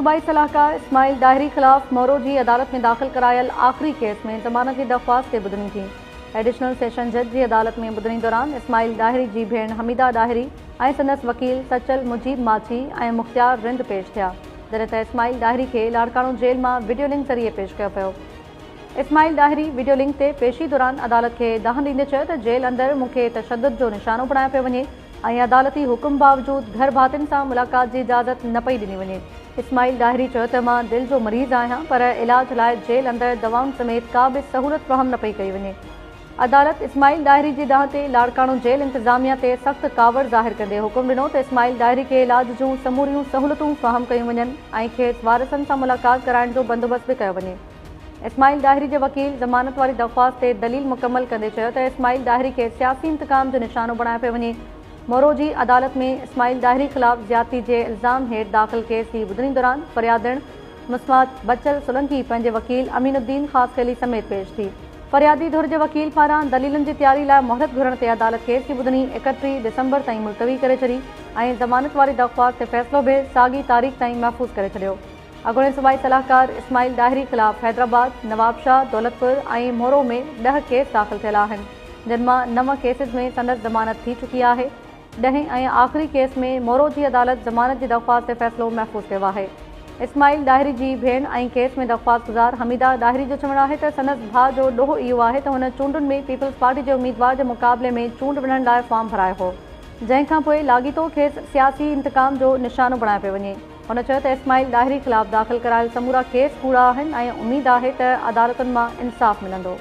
सूबाई सलाहकार इस्माइल दाहिरी ख़िलाफ़ मोरोजी अदालत में दाख़िल करायल आख़िरी केस में ज़मानत जी दरख़्वास्त ते ॿुधणी थी। एडिशनल सेशन जज जी अदालत में ॿुधणी दौरान इस्माइल दाहिरी जी भेण हमीदा दाहिरी ऐं संदसि वकील सचल मुजीब माची ऐं मुख़्तियार रिंद पेश थिया, जॾहिं त इस्माइल दाहिरी खे लाड़काणो जेल मां वीडियो लिंक ज़रिए पेश कयो पियो। इस्माइल दाहिरी वीडियो लिंक ते पेशी दौरान अदालत खे दाह ॾींदे चयो त जेल अंदरि मूंखे तशद्दुद जो निशानो बणायो पियो वञे ऐं अदालती हुकुम बावजूदि घर भातियुनि सां मुलाक़ात जी इजाज़त न पई ॾिनी वञे। इस्माइल दाहिरी चयो त मां दिलि जो मरीज़ आहियां, पर इलाज लाइ जेल अंदरि दवाउनि समेत का बि सहूलियत फ़राहम न पई कई वञे। अदालत इस्माइल दाहिरी जी दाह ते लाड़काणो जेल इंतज़ामिया ते सख़्त कावड़ ज़ाहिर कंदे हुकुम ॾिनो त इस्माइल दाहिरी खे इलाज जूं समूरियूं सहूलियतूं फ़राहम कयूं वञनि ऐं खेसि वारिसनि सां मुलाक़ात कराइण जो बंदोबस्त बि कयो वञे। इस्माइल दाहिरी जे वकील ज़मानत वारी दरख़्वास्त ते दलील मुकमल कंदे चयो त इस्माइल दाहिरी खे सियासी इंतकाम जो निशानो बणायो पियो वञे। मोरोजी अदालत में इस्माइल दाहिरी ख़िलाफ़ ज़्यादती जे इल्ज़ाम हेठि दाख़िल केस जी ॿुधणी दौरान फ़रियादण मुस्मात बचल सोलंकी पंहिंजे वकील अमीनुद्दीन ख़ासख़ैली समेत पेश थी। फ़रियादी धुर जे वकील पारां दलीलनि जी तयारी लाइ मोहलत घुरण ते अदालत केस जी ॿुधणी 31 दिसंबर ताईं मुलतवी करे छॾी ऐं ज़मानत वारी दरख़्वास्त ते फ़ैसिलो बि साॻी तारीख़ ताईं महफ़ूज़ करे छॾियो। अॻूणे सूबाई सलाहकार इस्माइल दाहिरी ख़िलाफ़ हैदराबाद, नवाबशाह, दौलतपुर ऐं मोरो में 10 केस दाख़िल थियल आहिनि, जिन मां 9 केसिस में संदसि ज़मानत थी चुकी आहे। 10 ऐं आख़िरी केस में मोरो जी अदालत ज़मानत जी दरख़्वास्त ते फ़ैसिलो महफ़ूज़ कयो आहे। इस्माइल दाहिरी जी भेण ऐं केस में दरख़्वास्त गुज़ार हमीदा दाहिरी जो चवणु आहे त संदसि भाउ जो ॾोहो इहो आहे त हुन चूंडुनि में पीपल्स पार्टी जे उम्मीदवार जे मुक़ाबले में चूंड विढ़ण लाइ फॉर्म भरायो हो, जंहिंखां पोइ लाॻीतो खेसि सियासी इंतकाम जो निशानो बणायो पियो वञे। हुन चयो त इस्माइल दाहिरी ख़िलाफ़ दाख़िल करायल समूरा केस कूड़ा आहिनि ऐं उमेद आहे त अदालतुनि मां इंसाफ़ मिलंदो।